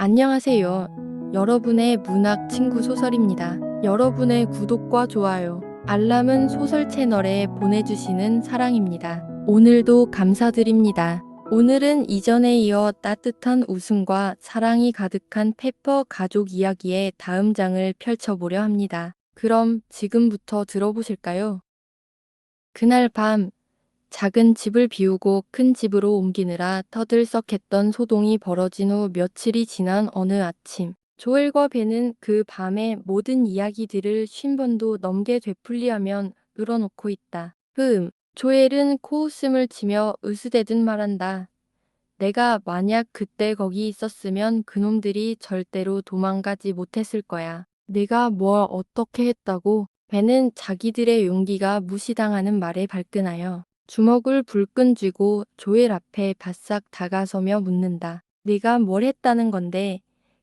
안녕하세요. 여러분의 문학 친구 소설입니다. 여러분의 구독과 좋아요, 알람은 소설 채널에 보내주시는 사랑입니다. 오늘도 감사드립니다. 오늘은 이전에 이어 따뜻한 웃음과 사랑이 가득한 페퍼 가족 이야기의 다음 장을 펼쳐보려 합니다. 그럼 지금부터 들어보실까요? 그날 밤, 작은 집을 비우고 큰 집으로 옮기느라 터들썩했던 소동이 벌어진 후 며칠이 지난 어느 아침, 조엘과 벤은 그 밤의 모든 이야기들을 50번도 넘게 되풀이하면 늘어놓고 있다. 조엘은 코웃음을 치며 으스대듯 말한다. 내가 만약 그때 거기 있었으면 그놈들이 절대로 도망가지 못했을 거야. 내가 뭘 어떻게 했다고? 벤은 자기들의 용기가 무시당하는 말에 발끈하여 주먹을 불끈 쥐고 조엘 앞에 바싹 다가서며 묻는다. 네가 뭘 했다는 건데?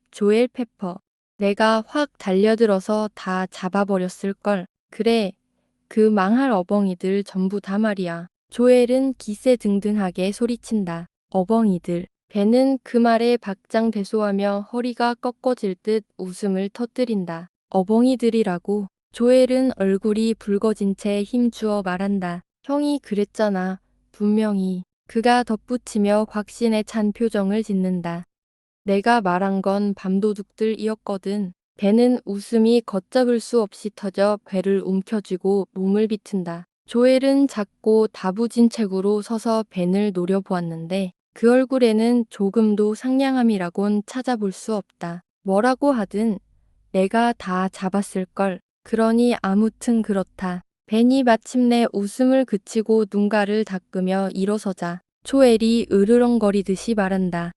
조엘 페퍼. 내가 확 달려들어서 다 잡아버렸을걸. 그래, 그 망할 어벙이들 전부 다 말이야. 조엘은 기세등등하게 소리친다. 어벙이들. 벤은 그 말에 박장대소하며 허리가 꺾어질 듯 웃음을 터뜨린다. 어벙이들이라고. 조엘은 얼굴이 붉어진 채 힘주어 말한다. 형이 그랬잖아. 분명히. 그가 덧붙이며 확신에 찬 표정을 짓는다. 내가 말한 건 밤도둑들이었거든. 벤은 웃음이 걷잡을 수 없이 터져 배를 움켜쥐고 몸을 비튼다. 조엘은 작고 다부진 체구로 서서 벤을 노려보았는데 그 얼굴에는 조금도 상냥함이라곤 찾아볼 수 없다. 뭐라고 하든 내가 다 잡았을걸. 그러니 아무튼 그렇다. 벤이 마침내 웃음을 그치고 눈가를 닦으며 일어서자 조엘이 으르렁거리듯이 말한다.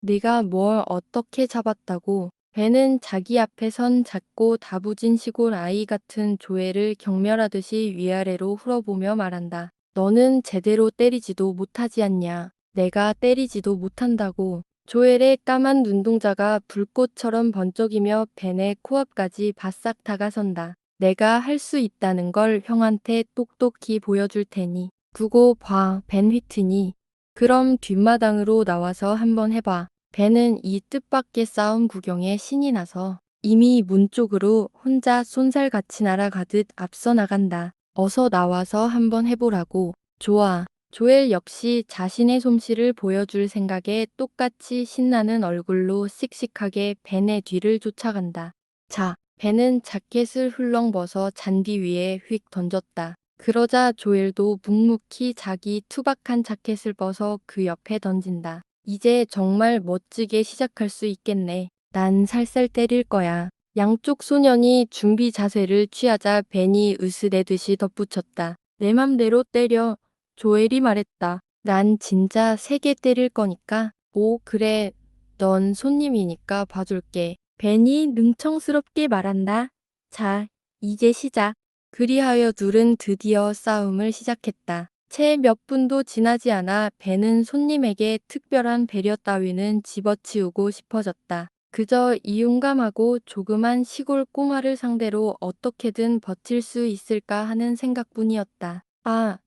네가 뭘 어떻게 잡았다고? 벤은 자기 앞에 선 작고 다부진 시골 아이 같은 조엘을 경멸하듯이 위아래로 흘어보며 말한다. 너는 제대로 때리지도 못하지 않냐. 내가 때리지도 못한다고. 조엘의 까만 눈동자가 불꽃처럼 번쩍이며 벤의 코앞까지 바싹 다가선다. 내가 할 수 있다는 걸 형한테 똑똑히 보여줄 테니. 두고 봐, 벤 휘트니. 그럼 뒷마당으로 나와서 한번 해봐. 벤은 이 뜻밖의 싸움 구경에 신이 나서 이미 문 쪽으로 혼자 쏜살같이 날아가듯 앞서 나간다. 어서 나와서 한번 해보라고. 좋아. 조엘 역시 자신의 솜씨를 보여줄 생각에 똑같이 신나는 얼굴로 씩씩하게 벤의 뒤를 쫓아간다. 자, 벤은 자켓을 훌렁 벗어 잔디 위에 휙 던졌다. 그러자 조엘도 묵묵히 자기 투박한 자켓을 벗어 그 옆에 던진다. 이제 정말 멋지게 시작할 수 있겠네. 난 살살 때릴 거야. 양쪽 소년이 준비 자세를 취하자 벤이 으스대듯이 덧붙였다. 내 맘대로 때려. 조엘이 말했다. 난 진짜 세게 때릴 거니까. 오, 그래. 넌 손님이니까 봐줄게. 벤이 능청스럽게 말한다. 자, 이제 시작. 그리하여 둘은 드디어 싸움을 시작했다. 채 몇 분도 지나지 않아 벤은 손님에게 특별한 배려 따위는 집어치우고 싶어졌다. 그저 이용감하고 조그만 시골 꼬마를 상대로 어떻게든 버틸 수 있을까 하는 생각뿐이었다. 아,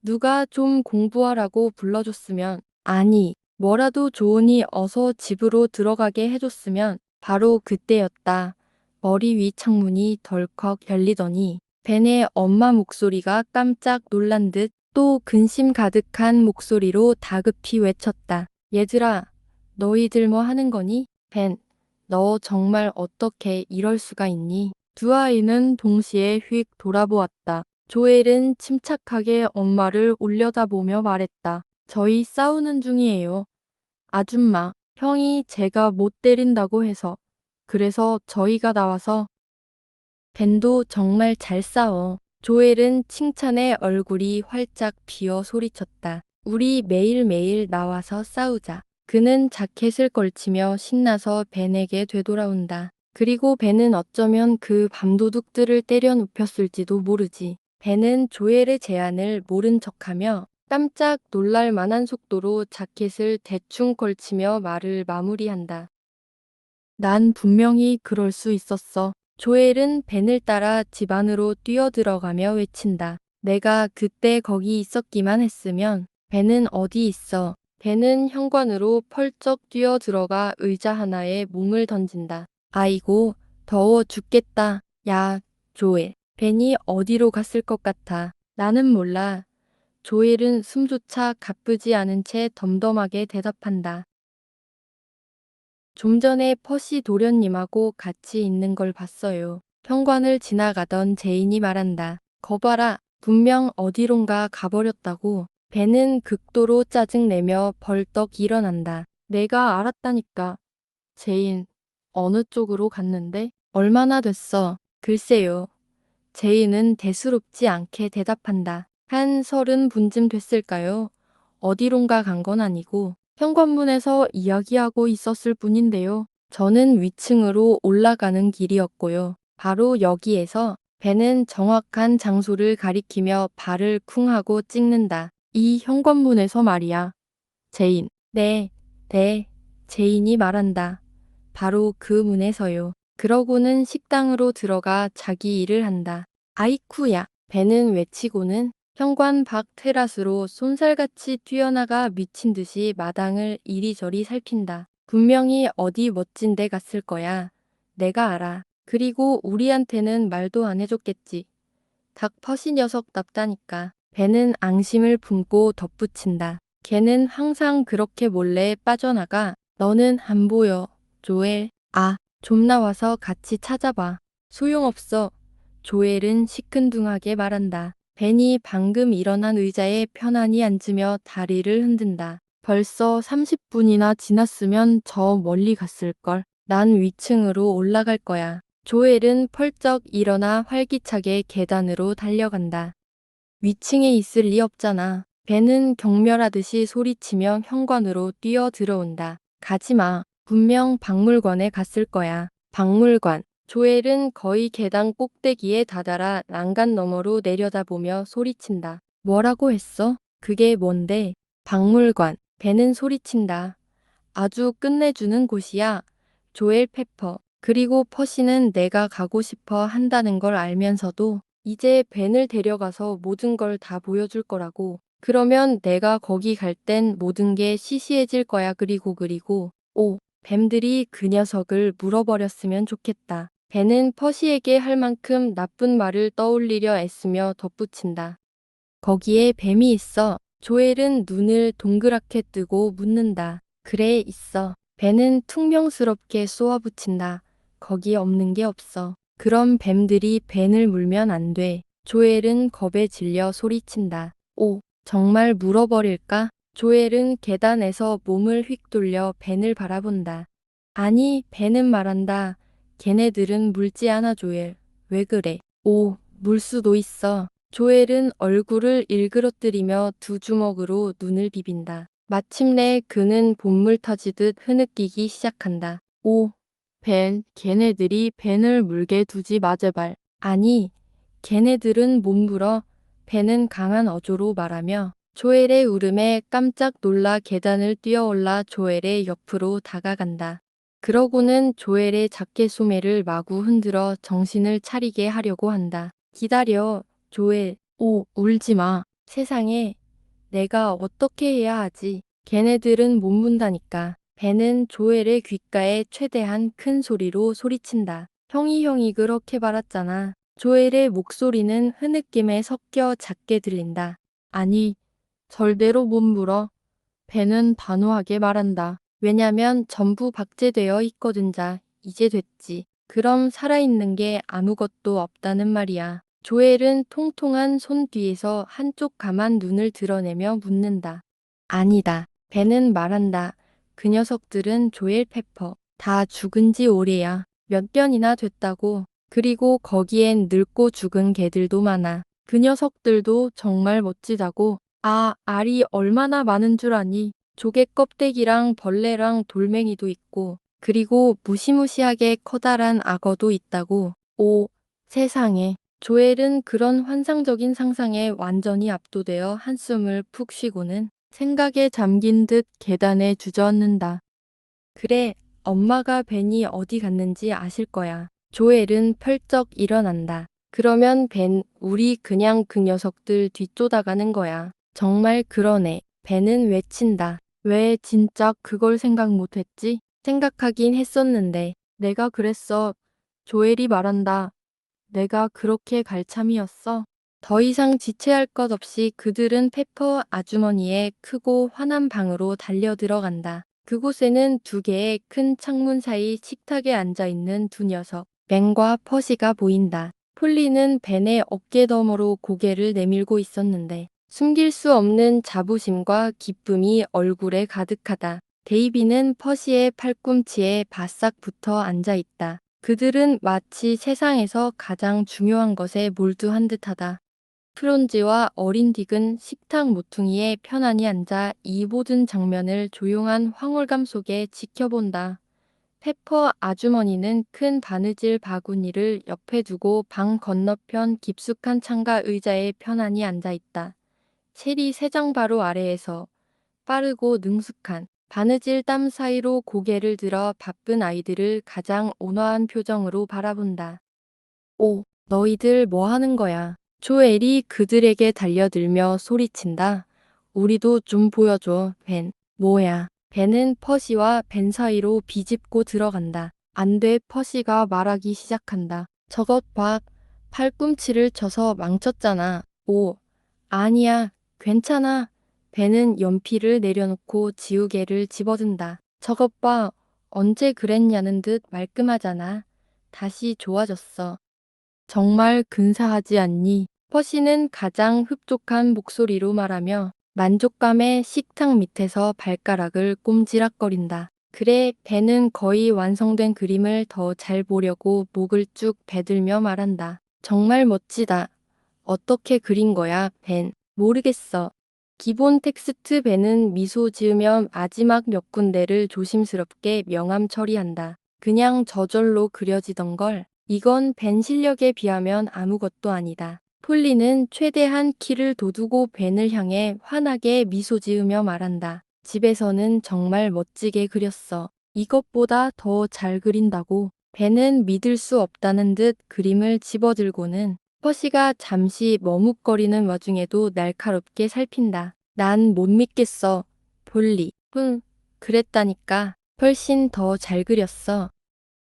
누가 좀 공부하라고 불러줬으면, 아니, 뭐라도 좋으니 어서 집으로 들어가게 해줬으면. 바로 그때였다. 머리 위 창문이 덜컥 열리더니 벤의 엄마 목소리가 깜짝 놀란 듯 또 근심 가득한 목소리로 다급히 외쳤다. 얘들아, 너희들 뭐 하는 거니? 벤, 너 정말 어떻게 이럴 수가 있니? 두 아이는 동시에 휙 돌아보았다. 조엘은 침착하게 엄마를 올려다보며 말했다. 저희 싸우는 중이에요. 아줌마, 형이 제가 못 때린다고 해서. 그래서 저희가 나와서. 벤도 정말 잘 싸워. 조엘은 칭찬에 얼굴이 활짝 피어 소리쳤다. 우리 매일매일 나와서 싸우자. 그는 자켓을 걸치며 신나서 벤에게 되돌아온다. 그리고 벤은 어쩌면 그 밤도둑들을 때려 눕혔을지도 모르지. 벤은 조엘의 제안을 모른 척하며 깜짝 놀랄 만한 속도로 자켓을 대충 걸치며 말을 마무리한다. 난 분명히 그럴 수 있었어. 조엘은 벤을 따라 집 안으로 뛰어들어가며 외친다. 내가 그때 거기 있었기만 했으면. 벤은 어디 있어? 벤은 현관으로 펄쩍 뛰어 들어가 의자 하나에 몸을 던진다. 아이고, 더워 죽겠다. 야, 조엘. 벤이 어디로 갔을 것 같아. 나는 몰라. 조엘은 숨조차 가쁘지 않은 채 덤덤하게 대답한다. 좀 전에 퍼시 도련님하고 같이 있는 걸 봤어요. 현관을 지나가던 제인이 말한다. 거봐라, 분명 어디론가 가버렸다고. 벤은 극도로 짜증내며 벌떡 일어난다. 내가 알았다니까. 제인, 어느 쪽으로 갔는데? 얼마나 됐어? 글쎄요. 제인은 대수롭지 않게 대답한다. 한 30분쯤 됐을까요? 어디론가 간 건 아니고 현관문에서 이야기하고 있었을 뿐인데요. 저는 위층으로 올라가는 길이었고요. 바로 여기에서 배는 정확한 장소를 가리키며 발을 쿵 하고 찍는다. 이 현관문에서 말이야. 제인. 네. 제인이 말한다. 바로 그 문에서요. 그러고는 식당으로 들어가 자기 일을 한다. 아이쿠야. 배는 외치고는 현관 밖 테라스로 쏜살같이 뛰어나가 미친 듯이 마당을 이리저리 살핀다. 분명히 어디 멋진 데 갔을 거야. 내가 알아. 그리고 우리한테는 말도 안 해줬겠지. 닥퍼시 녀석답다니까. 배는 앙심을 품고 덧붙인다. 걔는 항상 그렇게 몰래 빠져나가. 너는 안 보여. 조엘. 아, 좀 나와서 같이 찾아봐. 소용없어. 조엘은 시큰둥하게 말한다. 벤이 방금 일어난 의자에 편안히 앉으며 다리를 흔든다. 벌써 30분이나 지났으면 저 멀리 갔을걸. 난 위층으로 올라갈 거야. 조엘은 펄쩍 일어나 활기차게 계단으로 달려간다. 위층에 있을 리 없잖아. 벤은 경멸하듯이 소리치며 현관으로 뛰어 들어온다. 가지마. 분명 박물관에 갔을 거야. 박물관. 조엘은 거의 계단 꼭대기에 다다라 난간 너머로 내려다보며 소리친다. 뭐라고 했어? 그게 뭔데? 박물관. 벤은 소리친다. 아주 끝내주는 곳이야. 조엘 페퍼. 그리고 퍼시는 내가 가고 싶어 한다는 걸 알면서도 이제 벤을 데려가서 모든 걸 다 보여줄 거라고. 그러면 내가 거기 갈 땐 모든 게 시시해질 거야. 그리고 오, 뱀들이 그 녀석을 물어버렸으면 좋겠다. 벤은 퍼시에게 할 만큼 나쁜 말을 떠올리려 애쓰며 덧붙인다. 거기에 뱀이 있어. 조엘은 눈을 동그랗게 뜨고 묻는다. 그래, 있어. 벤은 퉁명스럽게 쏘아붙인다. 거기 없는 게 없어. 그럼 뱀들이 벤을 물면 안 돼. 조엘은 겁에 질려 소리친다. 오, 정말 물어버릴까? 조엘은 계단에서 몸을 휙 돌려 벤을 바라본다. 아니, 벤은 말한다. 걔네들은 물지 않아 조엘. 왜 그래? 오, 물 수도 있어. 조엘은 얼굴을 일그러뜨리며 두 주먹으로 눈을 비빈다. 마침내 그는 본물 터지듯 흐느끼기 시작한다. 오, 벤, 걔네들이 벤을 물게 두지 마 제발. 아니, 걔네들은 못 물어. 벤은 강한 어조로 말하며 조엘의 울음에 깜짝 놀라 계단을 뛰어올라 조엘의 옆으로 다가간다. 그러고는 조엘의 자켓 소매를 마구 흔들어 정신을 차리게 하려고 한다. 기다려, 조엘. 오, 울지 마. 세상에, 내가 어떻게 해야 하지? 걔네들은 못 문다니까. 벤은 조엘의 귓가에 최대한 큰 소리로 소리친다. 형이 그렇게 말았잖아. 조엘의 목소리는 흐느낌에 섞여 작게 들린다. 아니, 절대로 못 물어. 벤은 단호하게 말한다. 왜냐면 전부 박제되어 있거든 자. 이제 됐지. 그럼 살아있는 게 아무것도 없다는 말이야. 조엘은 통통한 손 뒤에서 한쪽 감한 눈을 드러내며 묻는다. 아니다. 벤은 말한다. 그 녀석들은 조엘 페퍼. 다 죽은 지 오래야. 몇 년이나 됐다고. 그리고 거기엔 늙고 죽은 개들도 많아. 그 녀석들도 정말 멋지다고. 아, 알이 얼마나 많은 줄 아니? 조개 껍데기랑 벌레랑 돌멩이도 있고, 그리고 무시무시하게 커다란 악어도 있다고. 오, 세상에. 조엘은 그런 환상적인 상상에 완전히 압도되어 한숨을 푹 쉬고는 생각에 잠긴 듯 계단에 주저앉는다. 그래, 엄마가 벤이 어디 갔는지 아실 거야. 조엘은 펄쩍 일어난다. 그러면 벤, 우리 그냥 그 녀석들 뒤쫓아가는 거야. 정말 그러네. 벤은 외친다. 왜 진짜 그걸 생각 못했지? 생각하긴 했었는데. 내가 그랬어. 조엘이 말한다. 내가 그렇게 갈참이었어. 더 이상 지체할 것 없이 그들은 페퍼 아주머니의 크고 환한 방으로 달려 들어간다. 그곳에는 두 개의 큰 창문 사이 식탁에 앉아 있는 두 녀석, 벤과 퍼시가 보인다. 폴리는 벤의 어깨너머로 고개를 내밀고 있었는데 숨길 수 없는 자부심과 기쁨이 얼굴에 가득하다. 데이비는 퍼시의 팔꿈치에 바싹 붙어 앉아 있다. 그들은 마치 세상에서 가장 중요한 것에 몰두한 듯하다. 프론지와 어린 딕은 식탁 모퉁이에 편안히 앉아 이 모든 장면을 조용한 황홀감 속에 지켜본다. 페퍼 아주머니는 큰 바느질 바구니를 옆에 두고 방 건너편 깊숙한 창가 의자에 편안히 앉아 있다. 체리 세 장 바로 아래에서 빠르고 능숙한 바느질 땀 사이로 고개를 들어 바쁜 아이들을 가장 온화한 표정으로 바라본다. 오, 너희들 뭐 하는 거야? 조엘이 그들에게 달려들며 소리친다. 우리도 좀 보여줘, 벤. 뭐야? 벤은 퍼시와 벤 사이로 비집고 들어간다. 안 돼, 퍼시가 말하기 시작한다. 저것 봐. 팔꿈치를 쳐서 망쳤잖아. 오, 아니야. 괜찮아. 벤은 연필을 내려놓고 지우개를 집어든다. 저것 봐. 언제 그랬냐는 듯 말끔하잖아. 다시 좋아졌어. 정말 근사하지 않니? 퍼시는 가장 흡족한 목소리로 말하며 만족감에 식탁 밑에서 발가락을 꼼지락거린다. 그래, 벤은 거의 완성된 그림을 더 잘 보려고 목을 쭉 베들며 말한다. 정말 멋지다. 어떻게 그린 거야, 벤? 모르겠어. 기본 텍스트 벤은 미소 지으며 마지막 몇 군데를 조심스럽게 명암 처리한다. 그냥 저절로 그려지던 걸. 이건 벤 실력에 비하면 아무것도 아니다. 폴리는 최대한 키를 돋우고 벤을 향해 환하게 미소 지으며 말한다. 집에서는 정말 멋지게 그렸어. 이것보다 더 잘 그린다고. 벤은 믿을 수 없다는 듯 그림을 집어들고는 퍼시가 잠시 머뭇거리는 와중에도 날카롭게 살핀다. 난 못 믿겠어. 폴리. 그랬다니까. 훨씬 더 잘 그렸어.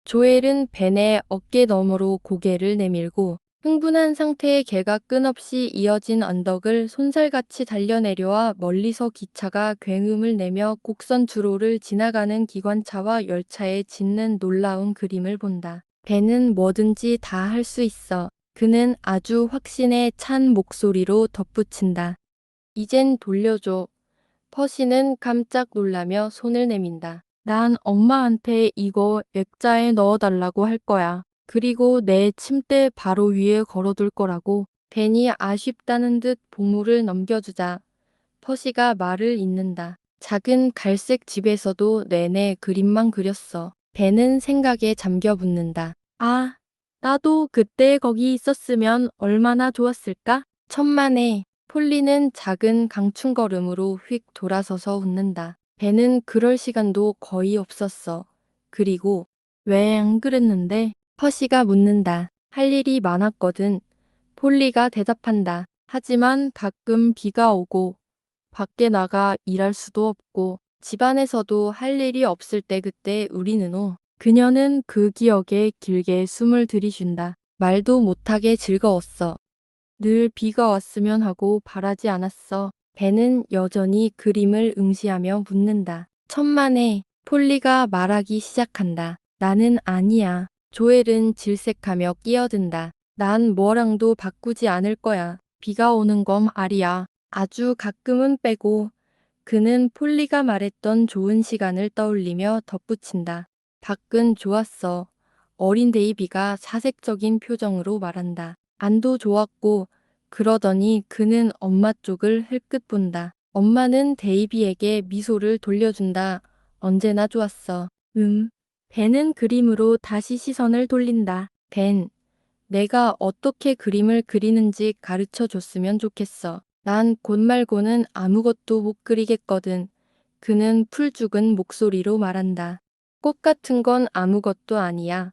조엘은 벤의 어깨 너머로 고개를 내밀고 흥분한 상태의 개가 끊없이 이어진 언덕을 손살같이 달려내려와 멀리서 기차가 굉음을 내며 곡선 주로를 지나가는 기관차와 열차에 짓는 놀라운 그림을 본다. 벤은 뭐든지 다 할 수 있어. 그는 아주 확신에 찬 목소리로 덧붙인다. 이젠 돌려줘. 퍼시는 깜짝 놀라며 손을 내민다. 난 엄마한테 이거 액자에 넣어달라고 할 거야. 그리고 내 침대 바로 위에 걸어둘 거라고. 벤이 아쉽다는 듯 보물을 넘겨주자 퍼시가 말을 잇는다. 작은 갈색 집에서도 내내 그림만 그렸어. 벤은 생각에 잠겨 붙는다. 아, 나도 그때 거기 있었으면 얼마나 좋았을까? 천만에 폴리는 작은 강충걸음으로 휙 돌아서서 웃는다. 벤은 그럴 시간도 거의 없었어. 그리고 왜 안 그랬는데? 퍼시가 묻는다. 할 일이 많았거든. 폴리가 대답한다. 하지만 가끔 비가 오고 밖에 나가 일할 수도 없고 집안에서도 할 일이 없을 때 그때 우리는 그녀는 그 기억에 길게 숨을 들이쉰다. 말도 못하게 즐거웠어. 늘 비가 왔으면 하고 바라지 않았어. 벤은 여전히 그림을 응시하며 묻는다. 천만에 폴리가 말하기 시작한다. 나는 아니야. 조엘은 질색하며 끼어든다. 난 뭐랑도 바꾸지 않을 거야. 비가 오는 건 알이야. 아주 가끔은 빼고. 그는 폴리가 말했던 좋은 시간을 떠올리며 덧붙인다. 밖은 좋았어. 어린 데이비가 사색적인 표정으로 말한다. 안도 좋았고 그러더니 그는 엄마 쪽을 흘끗 본다. 엄마는 데이비에게 미소를 돌려준다. 언제나 좋았어. 벤은 그림으로 다시 시선을 돌린다. 벤, 내가 어떻게 그림을 그리는지 가르쳐 줬으면 좋겠어. 난 곧 말고는 아무것도 못 그리겠거든. 그는 풀죽은 목소리로 말한다. 꽃 같은 건 아무것도 아니야.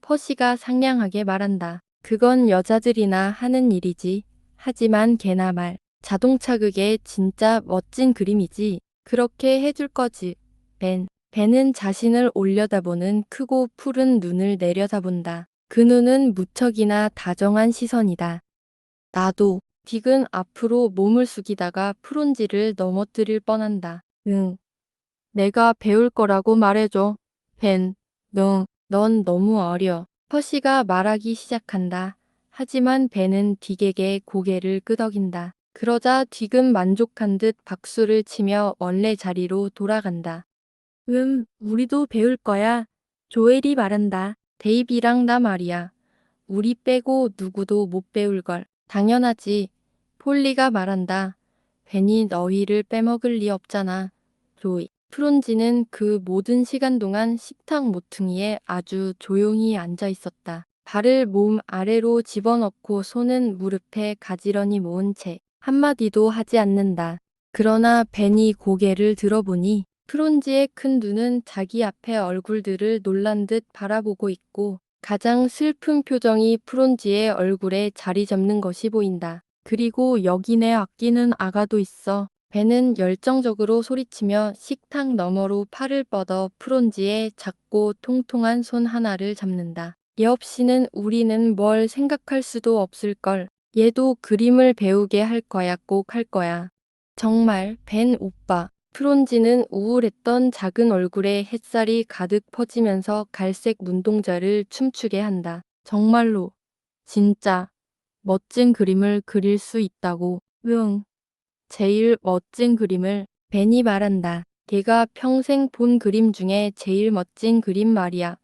퍼시가 상냥하게 말한다. 그건 여자들이나 하는 일이지. 하지만 개나 말, 자동차 그게 진짜 멋진 그림이지. 그렇게 해줄 거지, 벤. 벤은 자신을 올려다보는 크고 푸른 눈을 내려다본다. 그 눈은 무척이나 다정한 시선이다. 나도. 딕은 앞으로 몸을 숙이다가 프론지를 넘어뜨릴 뻔한다. 응. 내가 배울 거라고 말해줘. 벤. 넌 너무 어려. 퍼시가 말하기 시작한다. 하지만 벤은 딕에게 고개를 끄덕인다. 그러자 딕은 만족한 듯 박수를 치며 원래 자리로 돌아간다. 우리도 배울 거야. 조엘이 말한다. 데이비랑 나 말이야. 우리 빼고 누구도 못 배울걸. 당연하지. 폴리가 말한다. 벤이 너희를 빼먹을 리 없잖아. 조이. 프론지는 그 모든 시간 동안 식탁 모퉁이에 아주 조용히 앉아 있었다. 발을 몸 아래로 집어넣고 손은 무릎에 가지런히 모은 채 한마디도 하지 않는다. 그러나 벤이 고개를 들어보니 프론지의 큰 눈은 자기 앞의 얼굴들을 놀란 듯 바라보고 있고 가장 슬픈 표정이 프론지의 얼굴에 자리 잡는 것이 보인다. 그리고 여기 내 아끼는 아가도 있어. 벤은 열정적으로 소리치며 식탁 너머로 팔을 뻗어 프론지의 작고 통통한 손 하나를 잡는다. 얘 없이는 우리는 뭘 생각할 수도 없을걸. 얘도 그림을 배우게 할 거야, 꼭 할 거야. 정말, 벤 오빠. 프론지는 우울했던 작은 얼굴에 햇살이 가득 퍼지면서 갈색 눈동자를 춤추게 한다. 정말로, 진짜, 멋진 그림을 그릴 수 있다고. 응. 제일 멋진 그림을 벤이 말한다. 걔가 평생 본 그림 중에 제일 멋진 그림 말이야.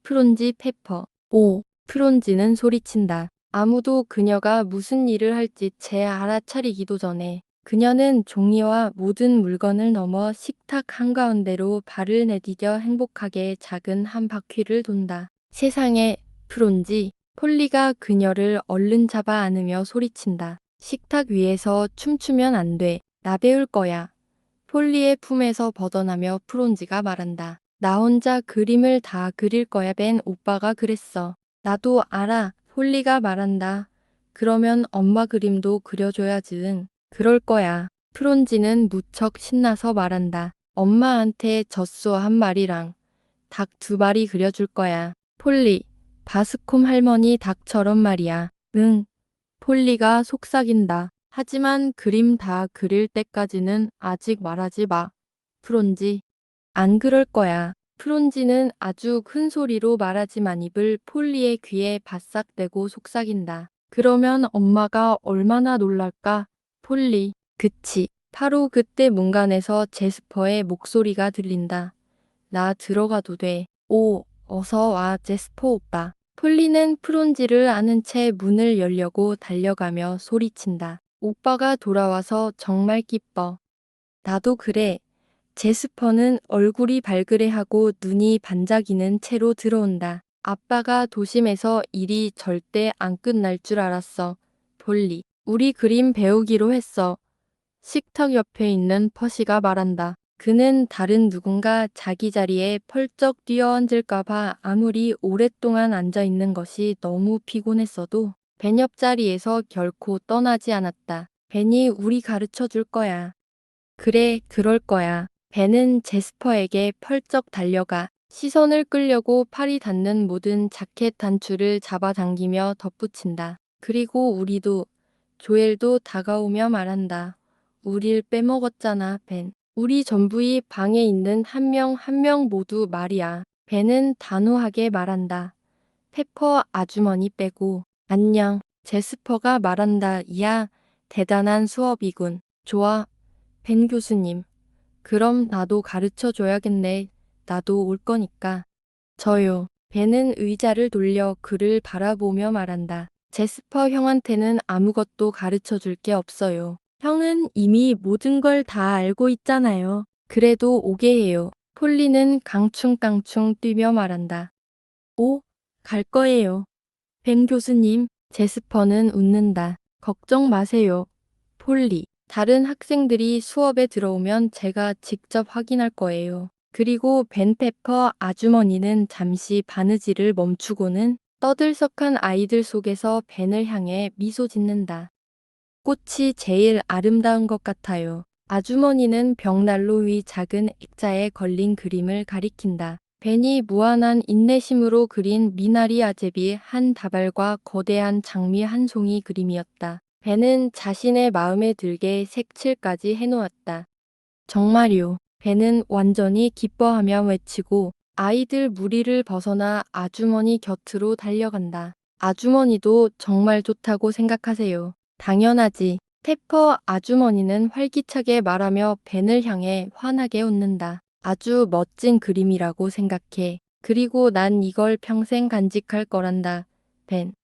프론지 페퍼. 오, 프론지는 소리친다. 아무도 그녀가 무슨 일을 할지 채 알아차리기도 전에 그녀는 종이와 모든 물건을 넘어 식탁 한가운데로 발을 내디뎌 행복하게 작은 한 바퀴를 돈다. 세상에, 프론지. 폴리가 그녀를 얼른 잡아 안으며 소리친다. 식탁 위에서 춤추면 안 돼. 나 배울 거야. 폴리의 품에서 벗어나며 프론지가 말한다. 나 혼자 그림을 다 그릴 거야. 벤 오빠가 그랬어. 나도 알아. 폴리가 말한다. 그러면 엄마 그림도 그려줘야지. 응. 그럴 거야. 프론지는 무척 신나서 말한다. 엄마한테 젖소 한 마리랑 닭 두 마리 그려줄 거야. 폴리, 바스콤 할머니 닭처럼 말이야. 응. 폴리가 속삭인다. 하지만 그림 다 그릴 때까지는 아직 말하지 마. 프론지. 안 그럴 거야. 프론지는 아주 큰 소리로 말하지만 입을 폴리의 귀에 바싹 대고 속삭인다. 그러면 엄마가 얼마나 놀랄까? 폴리. 그치. 바로 그때 문간에서 제스퍼의 목소리가 들린다. 나 들어가도 돼. 오, 어서 와, 제스퍼 오빠. 폴리는 프론지를 안은 채 문을 열려고 달려가며 소리친다. 오빠가 돌아와서 정말 기뻐. 나도 그래. 제스퍼는 얼굴이 발그레하고 눈이 반짝이는 채로 들어온다. 아빠가 도심에서 일이 절대 안 끝날 줄 알았어. 폴리, 우리 그림 배우기로 했어. 식탁 옆에 있는 퍼시가 말한다. 그는 다른 누군가 자기 자리에 펄쩍 뛰어앉을까봐 아무리 오랫동안 앉아있는 것이 너무 피곤했어도 벤 옆자리에서 결코 떠나지 않았다. 벤이 우리 가르쳐 줄 거야. 그래, 그럴 거야. 벤은 제스퍼에게 펄쩍 달려가 시선을 끌려고 팔이 닿는 모든 자켓 단추를 잡아당기며 덧붙인다. 그리고 우리도, 조엘도 다가오며 말한다. 우릴 빼먹었잖아, 벤. 우리 전부이 방에 있는 한 명 한 명 모두 말이야. 벤은 단호하게 말한다. 페퍼 아주머니 빼고. 안녕. 제스퍼가 말한다. 이야, 대단한 수업이군. 좋아, 벤 교수님. 그럼 나도 가르쳐 줘야겠네. 나도 올 거니까. 저요. 벤은 의자를 돌려 그를 바라보며 말한다. 제스퍼 형한테는 아무것도 가르쳐 줄 게 없어요. 형은 이미 모든 걸 다 알고 있잖아요. 그래도 오게 해요. 폴리는 강충강충 뛰며 말한다. 오, 갈 거예요. 벤 교수님, 제스퍼는 웃는다. 걱정 마세요. 폴리, 다른 학생들이 수업에 들어오면 제가 직접 확인할 거예요. 그리고 벤 페퍼 아주머니는 잠시 바느질을 멈추고는 떠들썩한 아이들 속에서 벤을 향해 미소 짓는다. 꽃이 제일 아름다운 것 같아요. 아주머니는 벽난로 위 작은 액자에 걸린 그림을 가리킨다. 벤이 무한한 인내심으로 그린 미나리 아제비 한 다발과 거대한 장미 한 송이 그림이었다. 벤은 자신의 마음에 들게 색칠까지 해놓았다. 정말요. 벤은 완전히 기뻐하며 외치고 아이들 무리를 벗어나 아주머니 곁으로 달려간다. 아주머니도 정말 좋다고 생각하세요. 당연하지. 페퍼 아주머니는 활기차게 말하며 벤을 향해 환하게 웃는다. 아주 멋진 그림이라고 생각해. 그리고 난 이걸 평생 간직할 거란다. 벤.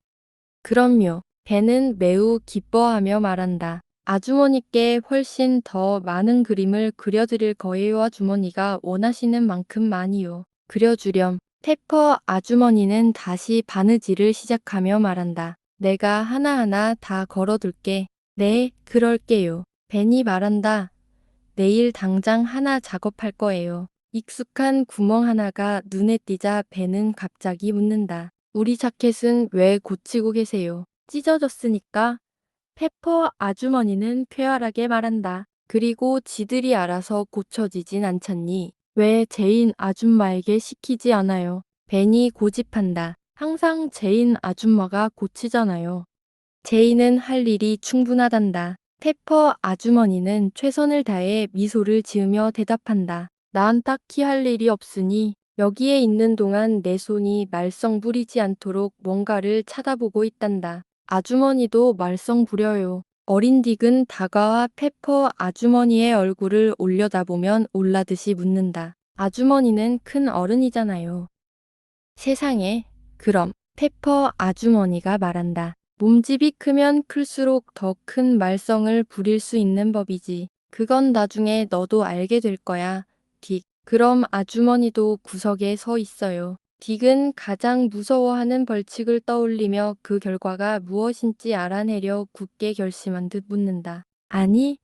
그럼요. 벤은 매우 기뻐하며 말한다. 아주머니께 훨씬 더 많은 그림을 그려드릴 거예요. 아주머니가 원하시는 만큼 많이요. 그려주렴. 페퍼 아주머니는 다시 바느질을 시작하며 말한다. 내가 하나하나 다 걸어둘게. 네, 그럴게요. 벤이 말한다. 내일 당장 하나 작업할 거예요. 익숙한 구멍 하나가 눈에 띄자 벤은 갑자기 묻는다. 우리 자켓은 왜 고치고 계세요? 찢어졌으니까. 페퍼 아주머니는 쾌활하게 말한다. 그리고 지들이 알아서 고쳐지진 않잖니. 왜 제인 아줌마에게 시키지 않아요? 벤이 고집한다. 항상 제인 아줌마가 고치잖아요. 제인은 할 일이 충분하단다. 페퍼 아주머니는 최선을 다해 미소를 지으며 대답한다. 난 딱히 할 일이 없으니 여기에 있는 동안 내 손이 말썽 부리지 않도록 뭔가를 찾아보고 있단다. 아주머니도 말썽 부려요. 어린 딕은 다가와 페퍼 아주머니의 얼굴을 올려다보면 올라듯이 묻는다. 아주머니는 큰 어른이잖아요. 세상에. 그럼 페퍼 아주머니가 말한다. 몸집이 크면 클수록 더 큰 말썽을 부릴 수 있는 법이지. 그건 나중에 너도 알게 될 거야, 딕. 그럼 아주머니도 구석에 서 있어요. 딕은 가장 무서워하는 벌칙을 떠올리며 그 결과가 무엇인지 알아내려 굳게 결심한 듯 묻는다. 아니,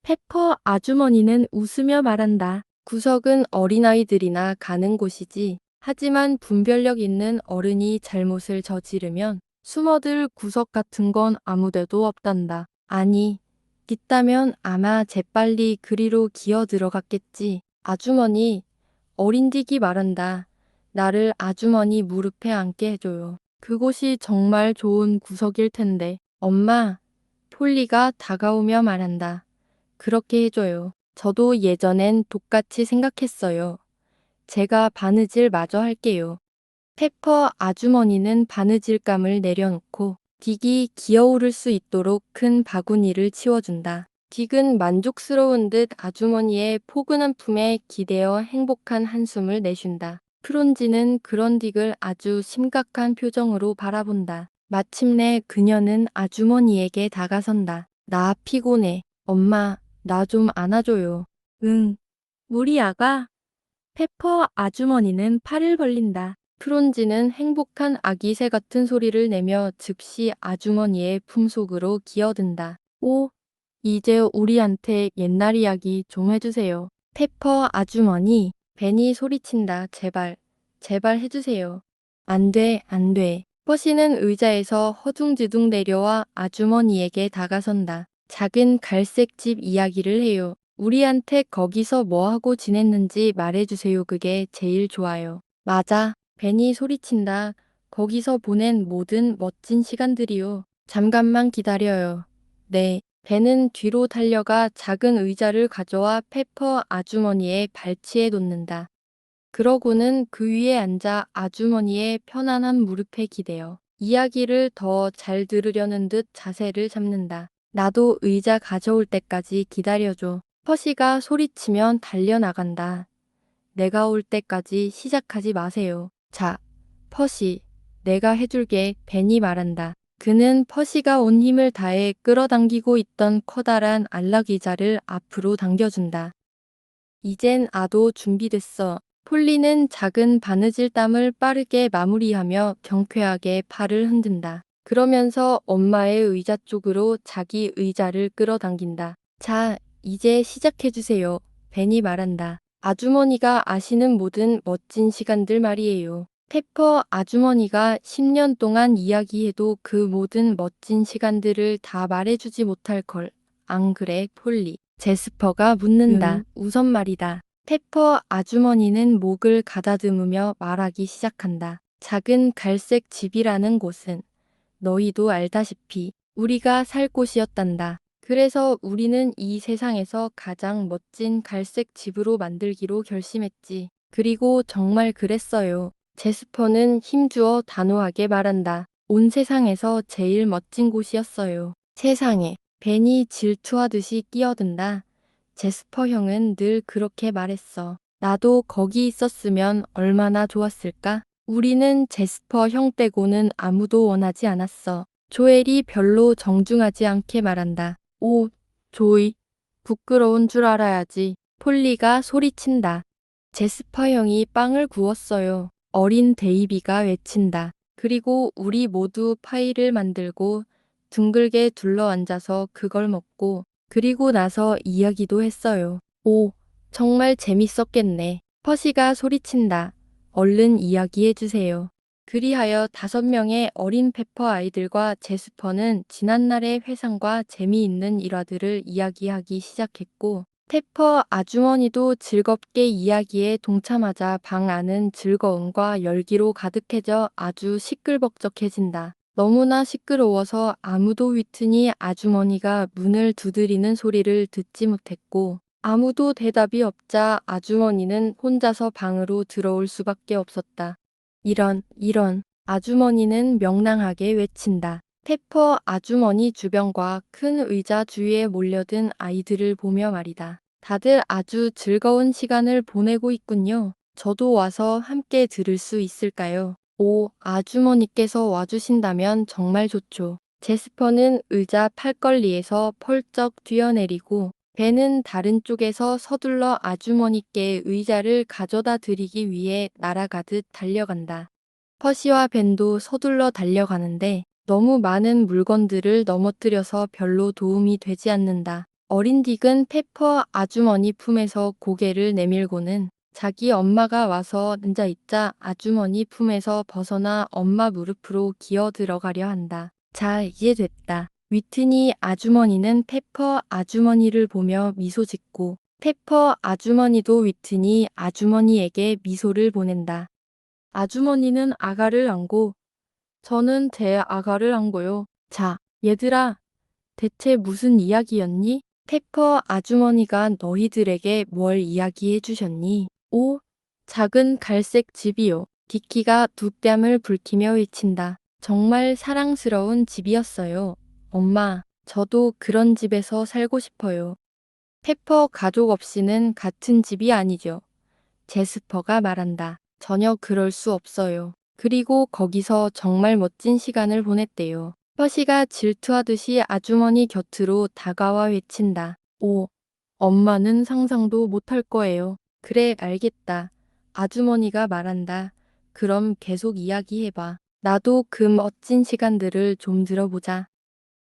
페퍼 아주머니는 웃으며 말한다. 구석은 어린아이들이나 가는 곳이지. 하지만 분별력 있는 어른이 잘못을 저지르면 숨어들 구석 같은 건 아무데도 없단다. 아니, 있다면 아마 재빨리 그리로 기어 들어갔겠지. 아주머니, 어린 딕이 말한다. 나를 아주머니 무릎에 앉게 해줘요. 그곳이 정말 좋은 구석일 텐데. 엄마, 폴리가 다가오며 말한다. 그렇게 해줘요. 저도 예전엔 똑같이 생각했어요. 제가 바느질 마저 할게요. 페퍼 아주머니는 바느질감을 내려놓고 딕이 기어오를 수 있도록 큰 바구니를 치워준다. 딕은 만족스러운 듯 아주머니의 포근한 품에 기대어 행복한 한숨을 내쉰다. 프론지는 그런 딕을 아주 심각한 표정으로 바라본다. 마침내 그녀는 아주머니에게 다가선다. 나 피곤해. 엄마, 나 좀 안아줘요. 응. 우리 아가? 페퍼 아주머니는 팔을 벌린다. 프론지는 행복한 아기 새 같은 소리를 내며 즉시 아주머니의 품속으로 기어든다. 오, 이제 우리한테 옛날 이야기 좀 해주세요. 페퍼 아주머니, 벤이 소리친다. 제발, 제발 해주세요. 안 돼, 안 돼. 퍼시는 의자에서 허둥지둥 내려와 아주머니에게 다가선다. 작은 갈색 집 이야기를 해요. 우리한테 거기서 뭐 하고 지냈는지 말해주세요. 그게 제일 좋아요. 맞아. 벤이 소리친다. 거기서 보낸 모든 멋진 시간들이요. 잠깐만 기다려요. 네. 벤은 뒤로 달려가 작은 의자를 가져와 페퍼 아주머니의 발치에 놓는다. 그러고는 그 위에 앉아 아주머니의 편안한 무릎에 기대어 이야기를 더 잘 들으려는 듯 자세를 잡는다. 나도 의자 가져올 때까지 기다려줘. 퍼시가 소리치면 달려나간다. 내가 올 때까지 시작하지 마세요. 자, 퍼시, 내가 해줄게. 벤이 말한다. 그는 퍼시가 온 힘을 다해 끌어당기고 있던 커다란 안락의자를 앞으로 당겨준다. 이젠 아도 준비됐어. 폴리는 작은 바느질 땀을 빠르게 마무리하며 경쾌하게 팔을 흔든다. 그러면서 엄마의 의자 쪽으로 자기 의자를 끌어당긴다. 자, 이제 시작해주세요. 벤이 말한다. 아주머니가 아시는 모든 멋진 시간들 말이에요. 페퍼 아주머니가 10년 동안 이야기해도 그 모든 멋진 시간들을 다 말해주지 못할 걸. 안 그래, 폴리? 제스퍼가 묻는다. 우선 말이다. 페퍼 아주머니는 목을 가다듬으며 말하기 시작한다. 작은 갈색 집이라는 곳은 너희도 알다시피 우리가 살 곳이었단다. 그래서 우리는 이 세상에서 가장 멋진 갈색 집으로 만들기로 결심했지. 그리고 정말 그랬어요. 제스퍼는 힘주어 단호하게 말한다. 온 세상에서 제일 멋진 곳이었어요. 세상에. 벤이 질투하듯이 끼어든다. 제스퍼 형은 늘 그렇게 말했어. 나도 거기 있었으면 얼마나 좋았을까? 우리는 제스퍼 형 빼고는 아무도 원하지 않았어. 조엘이 별로 정중하지 않게 말한다. 오, 조이. 부끄러운 줄 알아야지. 폴리가 소리친다. 제스퍼 형이 빵을 구웠어요. 어린 데이비가 외친다. 그리고 우리 모두 파이를 만들고 둥글게 둘러앉아서 그걸 먹고 그리고 나서 이야기도 했어요. 오, 정말 재밌었겠네. 퍼시가 소리친다. 얼른 이야기해주세요. 그리하여 5명의 어린 페퍼 아이들과 제스퍼는 지난날의 회상과 재미있는 일화들을 이야기하기 시작했고, 페퍼 아주머니도 즐겁게 이야기에 동참하자 방 안은 즐거움과 열기로 가득해져 아주 시끌벅적해진다. 너무나 시끄러워서 아무도 위트니 아주머니가 문을 두드리는 소리를 듣지 못했고, 아무도 대답이 없자 아주머니는 혼자서 방으로 들어올 수밖에 없었다. 이런, 아주머니는 명랑하게 외친다. 페퍼 아주머니 주변과 큰 의자 주위에 몰려든 아이들을 보며 말이다. 다들 아주 즐거운 시간을 보내고 있군요. 저도 와서 함께 들을 수 있을까요? 오, 아주머니께서 와주신다면 정말 좋죠. 제스퍼는 의자 팔걸리에서 펄쩍 뛰어내리고 벤은 다른 쪽에서 서둘러 아주머니께 의자를 가져다 드리기 위해 날아가듯 달려간다. 퍼시와 벤도 서둘러 달려가는데 너무 많은 물건들을 넘어뜨려서 별로 도움이 되지 않는다. 어린 딕은 페퍼 아주머니 품에서 고개를 내밀고는 자기 엄마가 와서 앉아있자 아주머니 품에서 벗어나 엄마 무릎으로 기어 들어가려 한다. 자, 이제 됐다. 위트니 아주머니는 페퍼 아주머니를 보며 미소 짓고 페퍼 아주머니도 위트니 아주머니에게 미소를 보낸다. 아주머니는 아가를 안고 저는 제 아가를 안고요. 자, 얘들아, 대체 무슨 이야기였니? 페퍼 아주머니가 너희들에게 뭘 이야기해 주셨니? 오, 작은 갈색 집이요. 디키가 두 뺨을 붉히며 외친다. 정말 사랑스러운 집이었어요. 엄마, 저도 그런 집에서 살고 싶어요. 페퍼 가족 없이는 같은 집이 아니죠. 제스퍼가 말한다. 전혀 그럴 수 없어요. 그리고 거기서 정말 멋진 시간을 보냈대요. 퍼시가 질투하듯이 아주머니 곁으로 다가와 외친다. 오, 엄마는 상상도 못할 거예요. 그래, 알겠다. 아주머니가 말한다. 그럼 계속 이야기해봐. 나도 그 멋진 시간들을 좀 들어보자.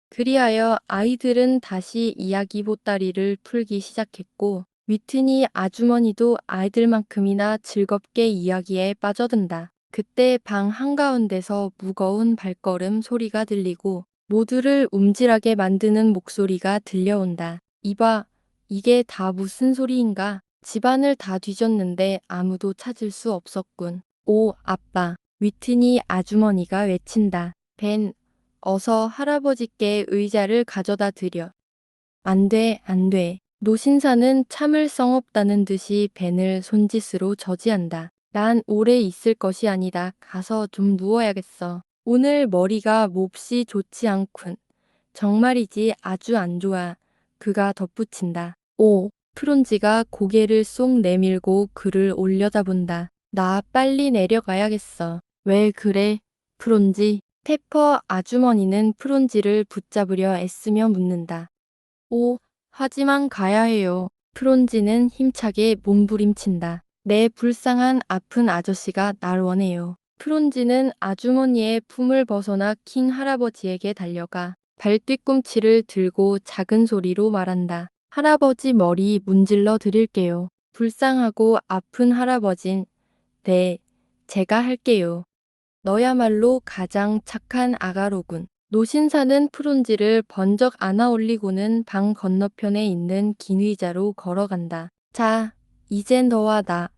그리하여 아이들은 다시 이야기 보따리를 풀기 시작했고, 위트니 아주머니도 아이들만큼이나 즐겁게 이야기에 빠져든다. 그때 방 한가운데서 무거운 발걸음 소리가 들리고 모두를 움찔하게 만드는 목소리가 들려온다. 이봐, 이게 다 무슨 소리인가? 집안을 다 뒤졌는데 아무도 찾을 수 없었군. 오, 아빠. 위트니 아주머니가 외친다. 벤, 어서 할아버지께 의자를 가져다 드려. 안 돼, 안 돼. 노신사는 참을성 없다는 듯이 벤을 손짓으로 저지한다. 난 오래 있을 것이 아니다. 가서 좀 누워야겠어. 오늘 머리가 몹시 좋지 않군. 정말이지 아주 안 좋아. 그가 덧붙인다. 오, 프론지가 고개를 쏙 내밀고 그를 올려다본다. 나 빨리 내려가야겠어. 왜 그래, 프론지? 페퍼 아주머니는 프론지를 붙잡으려 애쓰며 묻는다. 오, 하지만 가야 해요. 프론지는 힘차게 몸부림친다. 내 불쌍한 아픈 아저씨가 날 원해요. 프론지는 아주머니의 품을 벗어나 킹 할아버지에게 달려가 발뒤꿈치를 들고 작은 소리로 말한다. 할아버지 머리 문질러 드릴게요. 불쌍하고 아픈 할아버진, 네, 제가 할게요. 너야말로 가장 착한 아가로군. 노신사는 푸른지를 번쩍 안아 올리고는 방 건너편에 있는 긴 의자로 걸어간다. 자, 이젠 너와 나,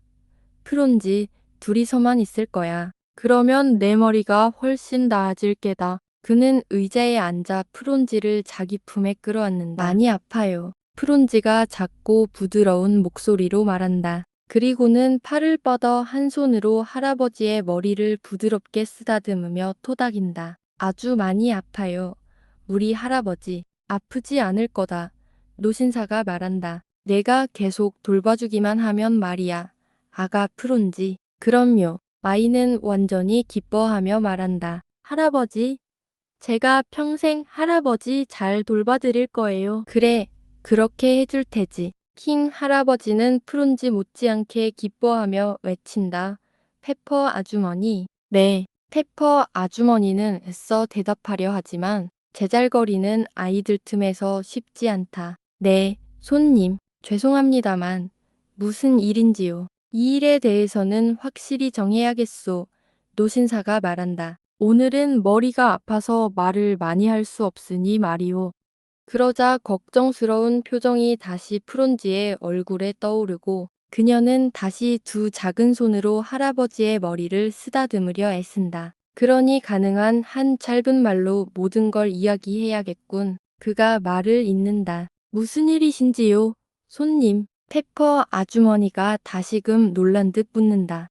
푸른지, 둘이서만 있을 거야. 그러면 내 머리가 훨씬 나아질 게다. 그는 의자에 앉아 푸른지를 자기 품에 끌어안는다. 많이 아파요. 푸른지가 작고 부드러운 목소리로 말한다. 그리고는 팔을 뻗어 한 손으로 할아버지의 머리를 부드럽게 쓰다듬으며 토닥인다. 아주 많이 아파요. 우리 할아버지, 아프지 않을 거다. 노신사가 말한다. 내가 계속 돌봐주기만 하면 말이야. 아가 푸른지. 그럼요. 아이는 완전히 기뻐하며 말한다. 할아버지, 제가 평생 할아버지 잘 돌봐드릴 거예요. 그래, 그렇게 해줄 테지. 킹 할아버지는 푸른지 못지않게 기뻐하며 외친다. 페퍼 아주머니. 네, 페퍼 아주머니는 애써 대답하려 하지만 제잘거리는 아이들 틈에서 쉽지 않다. 네, 손님, 죄송합니다만 무슨 일인지요? 이 일에 대해서는 확실히 정해야겠소. 노신사가 말한다. 오늘은 머리가 아파서 말을 많이 할 수 없으니 말이오. 그러자 걱정스러운 표정이 다시 푸른지의 얼굴에 떠오르고 그녀는 다시 두 작은 손으로 할아버지의 머리를 쓰다듬으려 애쓴다. 그러니 가능한 한 짧은 말로 모든 걸 이야기해야겠군. 그가 말을 잇는다. 무슨 일이신지요? 손님, 페퍼 아주머니가 다시금 놀란 듯 묻는다.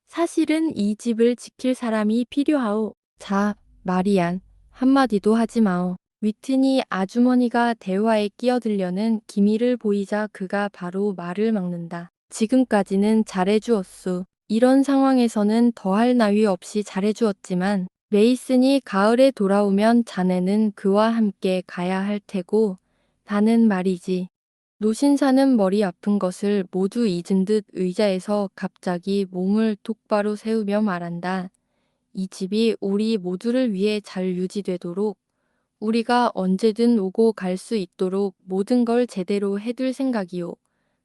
사실은 이 집을 지킬 사람이 필요하오. 자, 마리안, 한마디도 하지 마오. 위트니 아주머니가 대화에 끼어들려는 기미를 보이자 그가 바로 말을 막는다. 지금까지는 잘해주었소. 이런 상황에서는 더할 나위 없이 잘해주었지만 메이슨이 가을에 돌아오면 자네는 그와 함께 가야 할 테고 나는 말이지. 노신사는 머리 아픈 것을 모두 잊은 듯 의자에서 갑자기 몸을 똑바로 세우며 말한다. 이 집이 우리 모두를 위해 잘 유지되도록 우리가 언제든 오고 갈 수 있도록 모든 걸 제대로 해둘 생각이오.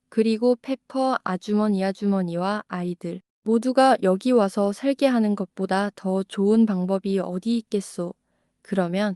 그리고 페퍼 아주머니와 아이들 모두가 여기 와서 살게 하는 것보다 더 좋은 방법이 어디 있겠소. 그러면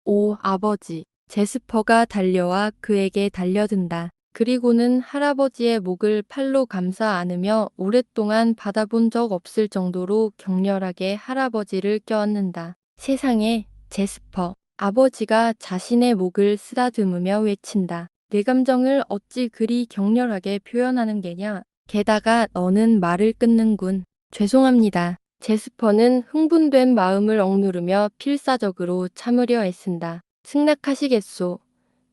오 아버지, 제스퍼가 달려와 그에게 달려든다. 그리고는 할아버지의 목을 팔로 감싸 안으며 오랫동안 받아본 적 없을 정도로 격렬하게 할아버지를 껴안는다. 세상에, 제스퍼. 아버지가 자신의 목을 쓰다듬으며 외친다. 내 감정을 어찌 그리 격렬하게 표현하는 게냐? 게다가 너는 말을 끊는군. 죄송합니다. 제스퍼는 흥분된 마음을 억누르며 필사적으로 참으려 애쓴다. 승낙하시겠소.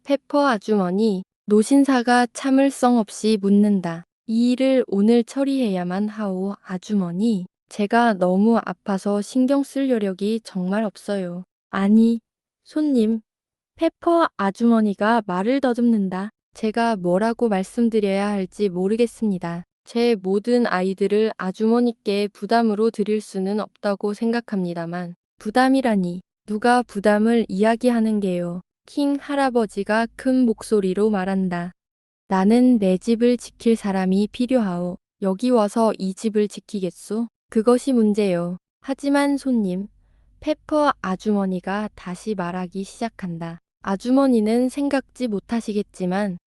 페퍼 아주머니, 노신사가 참을성 없이 묻는다. 이 일을 오늘 처리해야만 하오, 아주머니. 제가 너무 아파서 신경 쓸 여력이 정말 없어요. 아니, 손님, 페퍼 아주머니가 말을 더듬는다. 제가 뭐라고 말씀드려야 할지 모르겠습니다. 제 모든 아이들을 아주머니께 부담으로 드릴 수는 없다고 생각합니다만 부담이라니 누가 부담을 이야기하는 게요. 킹 할아버지가 큰 목소리로 말한다. 나는 내 집을 지킬 사람이 필요하오. 여기 와서 이 집을 지키겠소? 그것이 문제요. 하지만 손님, 페퍼 아주머니가 다시 말하기 시작한다. 아주머니는 생각지 못하시겠지만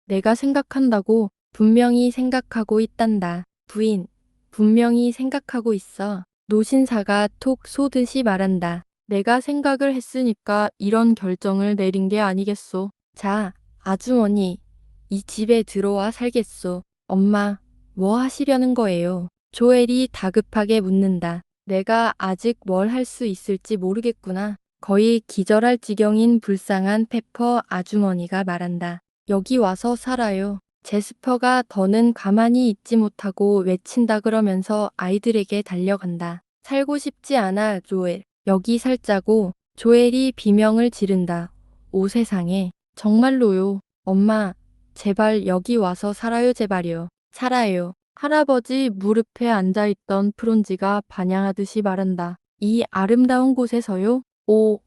내가 생각한다고 분명히 생각하고 있단다. 부인, 분명히 생각하고 있어. 노신사가 톡 쏘듯이 말한다. 내가 생각을 했으니까 이런 결정을 내린 게 아니겠소. 자, 아주머니, 이 집에 들어와 살겠소. 엄마, 뭐 하시려는 거예요? 조엘이 다급하게 묻는다. 내가 아직 뭘 할 수 있을지 모르겠구나. 거의 기절할 지경인 불쌍한 페퍼 아주머니가 말한다. 여기 와서 살아요. 제스퍼가 더는 가만히 있지 못하고 외친다 그러면서 아이들에게 달려간다. 살고 싶지 않아, 조엘. 여기 살자고. 조엘이 비명을 지른다. 오 세상에. 정말로요. 엄마, 제발 여기 와서 살아요, 제발요. 살아요. 할아버지 무릎에 앉아있던 프론지가 반향하듯이 말한다. 이 아름다운 곳에서요? 오,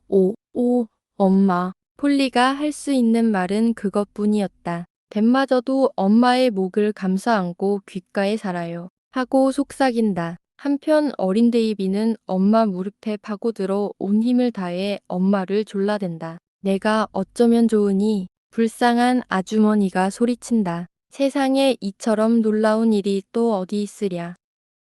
엄마. 폴리가 할 수 있는 말은 그것뿐이었다. 뱀마저도 엄마의 목을 감싸 안고 귓가에 살아요. 하고 속삭인다. 한편 어린 데이비는 엄마 무릎에 파고들어 온 힘을 다해 엄마를 졸라댄다. 내가 어쩌면 좋으니? 불쌍한 아주머니가 소리친다. 세상에 이처럼 놀라운 일이 또 어디 있으랴.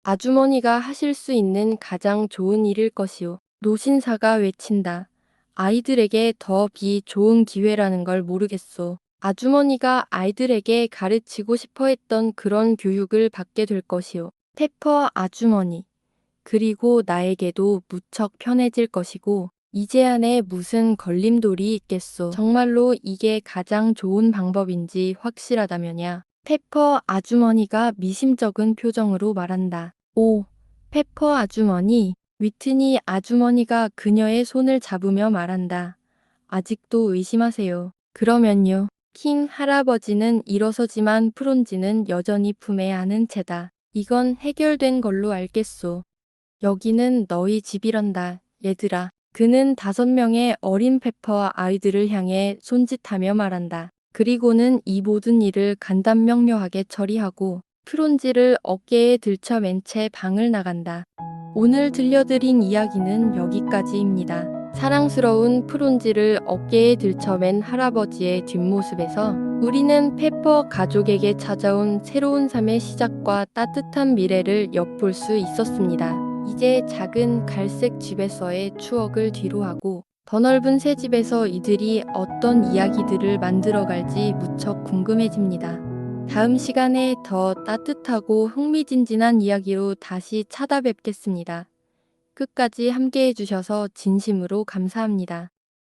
아주머니가 하실 수 있는 가장 좋은 일일 것이오. 노신사가 외친다. 아이들에게 더 좋은 기회라는 걸 모르겠소. 아주머니가 아이들에게 가르치고 싶어 했던 그런 교육을 받게 될 것이오. 페퍼 아주머니. 그리고 나에게도 무척 편해질 것이고, 이제 안에 무슨 걸림돌이 있겠소. 정말로 이게 가장 좋은 방법인지 확실하다면야. 페퍼 아주머니가 미심쩍은 표정으로 말한다. 오, 페퍼 아주머니. 위트니 아주머니가 그녀의 손을 잡으며 말한다. 아직도 의심하세요. 그러면요. 킹 할아버지는 일어서지만 프론지는 여전히 품에 안은 채다. 이건 해결된 걸로 알겠소. 여기는 너희 집이란다, 얘들아. 그는 5명의 어린 페퍼 아이들을 향해 손짓하며 말한다. 그리고는 이 모든 일을 간단명료하게 처리하고 프론지를 어깨에 들쳐맨 채 방을 나간다. 오늘 들려드린 이야기는 여기까지입니다. 사랑스러운 프론지를 어깨에 들쳐맨 할아버지의 뒷모습에서 우리는 페퍼 가족에게 찾아온 새로운 삶의 시작과 따뜻한 미래를 엿볼 수 있었습니다. 이제 작은 갈색 집에서의 추억을 뒤로하고 더 넓은 새 집에서 이들이 어떤 이야기들을 만들어갈지 무척 궁금해집니다. 다음 시간에 더 따뜻하고 흥미진진한 이야기로 다시 찾아뵙겠습니다. 끝까지 함께 해주셔서 진심으로 감사합니다.